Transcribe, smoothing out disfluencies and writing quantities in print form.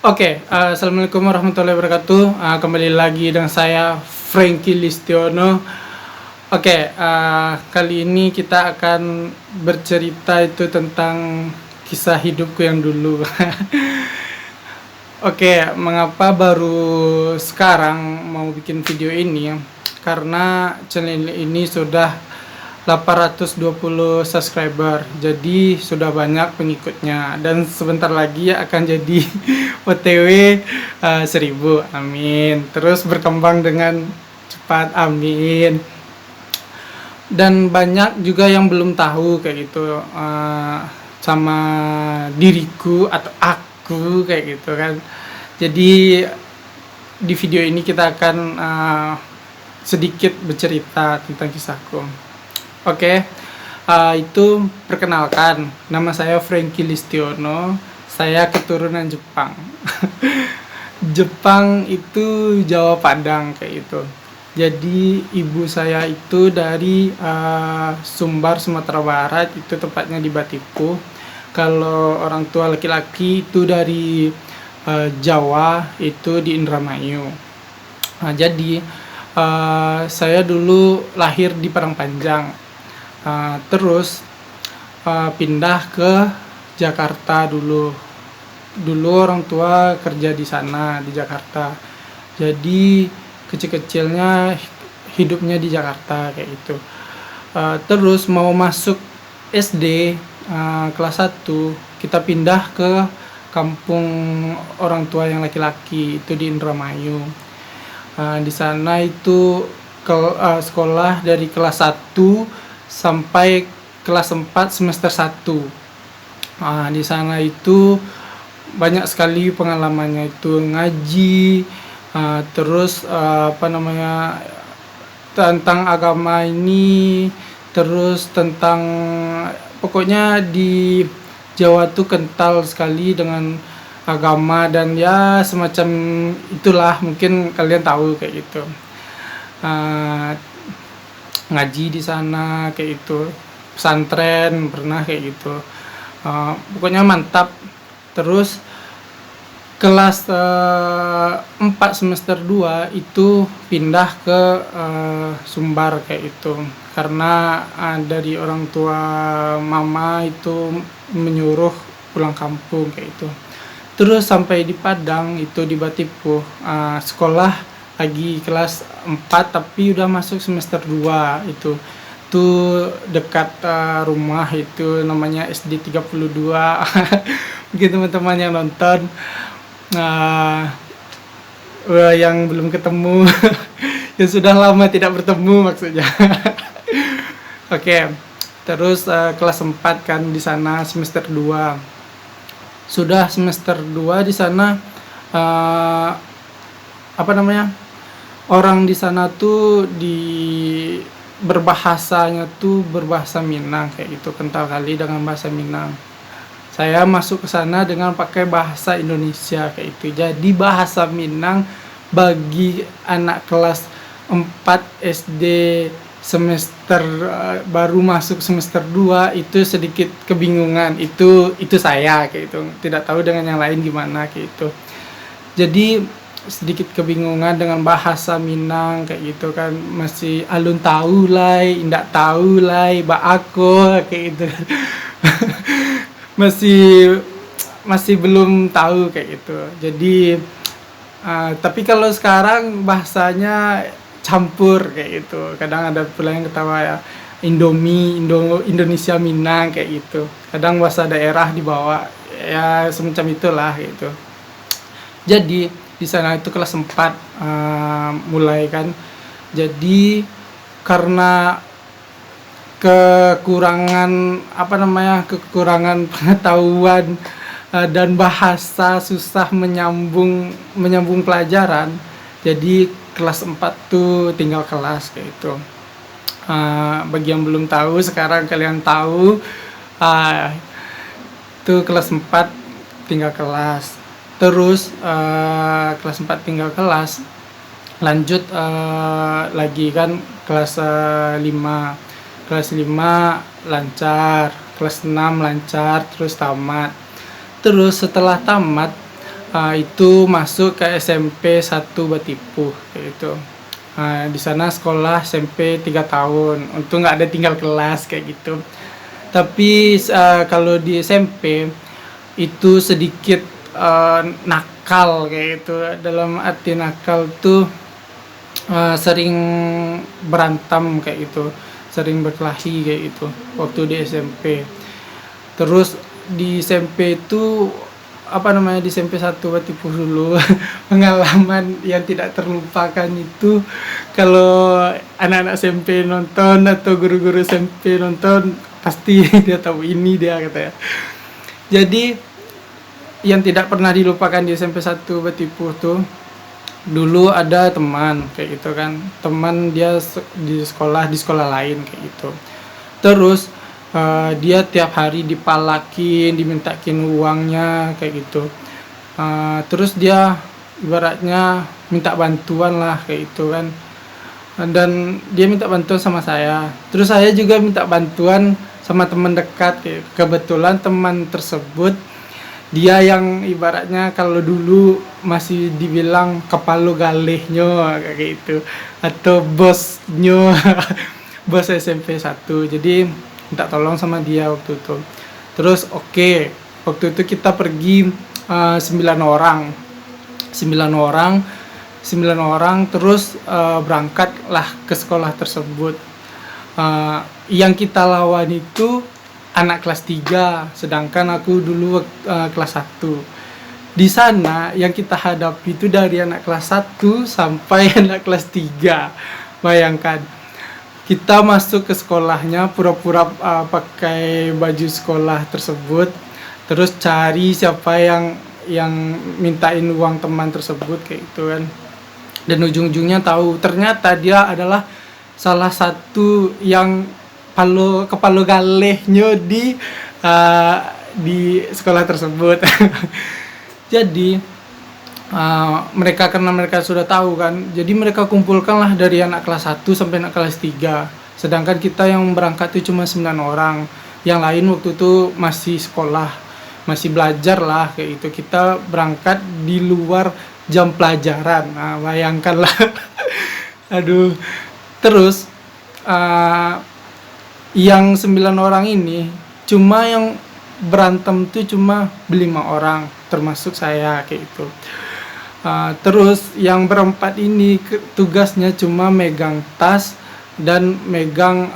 Assalamualaikum warahmatullahi wabarakatuh. Kembali lagi dengan saya Franky Listiono. Kali ini kita akan bercerita itu tentang kisah hidupku yang dulu. Mengapa baru sekarang mau bikin video ini? Karena channel ini sudah 820 subscriber, jadi sudah banyak pengikutnya dan sebentar lagi akan jadi OTW 1000, amin. Terus berkembang dengan cepat, amin. Dan banyak juga yang belum tahu kayak gitu sama diriku atau aku kayak gitu kan. Jadi di video ini kita akan sedikit bercerita tentang kisahku. Itu perkenalkan, nama saya Franky Listiono. Saya keturunan Jepang. Jepang itu Jawa Padang kayak itu. Jadi ibu saya itu dari Sumbar, Sumatera Barat, itu tepatnya di Batipu. Kalau orang tua laki-laki itu dari Jawa, itu di Indramayu. Jadi saya dulu lahir di Padang Panjang. Terus pindah ke Jakarta dulu. Dulu orang tua kerja di sana di Jakarta. Jadi kecil-kecilnya hidupnya di Jakarta kayak gitu. Terus mau masuk SD kelas 1 kita pindah ke kampung orang tua yang laki-laki itu di Indramayu. Di sana itu sekolah dari kelas 1 sampai kelas 4 semester 1. Di sana itu banyak sekali pengalamannya, itu ngaji, terus tentang agama ini, terus tentang pokoknya di Jawa tuh kental sekali dengan agama dan ya semacam itulah, mungkin kalian tahu kayak gitu. Ngaji di sana kayak itu, pesantren pernah kayak gitu. Pokoknya mantap. Terus kelas 4 semester 2 itu pindah ke Sumbar kayak itu, karena dari orang tua mama itu menyuruh pulang kampung kayak itu. Terus sampai di Padang itu di Batipu, sekolah lagi kelas 4 tapi udah masuk semester 2 itu dekat rumah, itu namanya SD 32. Mungkin teman-teman yang nonton yang belum ketemu yang sudah lama tidak bertemu maksudnya. Terus kelas 4 kan di sana semester 2. Sudah semester 2 di sana orang di sana tuh berbahasanya tuh berbahasa Minang kayak gitu, kental kali dengan bahasa Minang. Saya masuk ke sana dengan pakai bahasa Indonesia kayak itu. Jadi bahasa Minang bagi anak kelas 4 SD semester baru masuk semester 2 itu sedikit kebingungan. Itu saya kayak itu. Tidak tahu dengan yang lain gimana kayak itu. Jadi sedikit kebingungan dengan bahasa Minang kayak gitu kan, masih alun tahu lai, indak tahu lai, ba aku kayak gitu. masih belum tahu kayak gitu. Jadi tapi kalau sekarang bahasanya campur kayak gitu. Kadang ada pula yang ketawa ya, Indonesia Minang kayak gitu. Kadang bahasa daerah dibawa ya, semacam itulah gitu. Jadi di sana itu kelas 4 mulai kan. Jadi karena kekurangan pengetahuan dan bahasa susah menyambung pelajaran, jadi kelas 4 tuh tinggal kelas kayak itu. Bagi yang belum tahu, sekarang kalian tahu. Itu kelas 4 tinggal kelas. Terus kelas 4 tinggal kelas, lanjut lagi kan kelas 5. Kelas 5 lancar, kelas 6 lancar, terus tamat. Terus setelah tamat itu masuk ke SMP 1 Batipuh kayak gitu. Di sana sekolah SMP 3 tahun, untung nggak ada tinggal kelas kayak gitu. Tapi kalau di SMP itu sedikit nakal kayak gitu. Dalam arti nakal tuh sering berantem kayak gitu, sering berkelahi kayak gitu waktu di SMP. Terus di SMP itu di SMP 1 Batipuh dulu pengalaman yang tidak terlupakan itu, kalau anak-anak SMP nonton atau guru-guru SMP nonton pasti dia tahu ini dia katanya. Jadi yang tidak pernah dilupakan di SMP 1 Batipuh tuh, dulu ada teman kayak gitu kan, teman dia di sekolah lain kayak gitu. Terus dia tiap hari dipalakin, dimintakin uangnya kayak gitu. Terus dia ibaratnya minta bantuan lah kayak gitu kan. Dan dia minta bantuan sama saya. Terus saya juga minta bantuan sama teman dekat kayak. Kebetulan teman tersebut dia yang ibaratnya kalau dulu masih dibilang kepala galehnya kayak gitu, atau bosnya bos SMP 1. Jadi minta tolong sama dia waktu itu. Terus waktu itu kita pergi 9 orang 9 orang terus berangkatlah ke sekolah tersebut. Yang kita lawan itu anak kelas 3, sedangkan aku dulu kelas 1. Di sana yang kita hadapi itu dari anak kelas 1 sampai anak kelas 3. Bayangkan, kita masuk ke sekolahnya pura-pura pakai baju sekolah tersebut, terus cari siapa yang mintain uang teman tersebut kayak gitu kan. Dan ujung-ujungnya tahu ternyata dia adalah salah satu yang kepala galehnya di sekolah tersebut. Jadi karena mereka sudah tahu kan, jadi mereka kumpulkanlah dari anak kelas 1 sampai anak kelas 3. Sedangkan kita yang berangkat itu cuma 9 orang. Yang lain waktu itu masih sekolah, masih belajar lah kayak gitu. Kita berangkat di luar jam pelajaran. Bayangkanlah. Aduh. Terus yang 9 orang ini cuma yang berantem tuh cuma 5 orang, termasuk saya kayak gitu. Terus yang berempat ini tugasnya cuma megang tas dan megang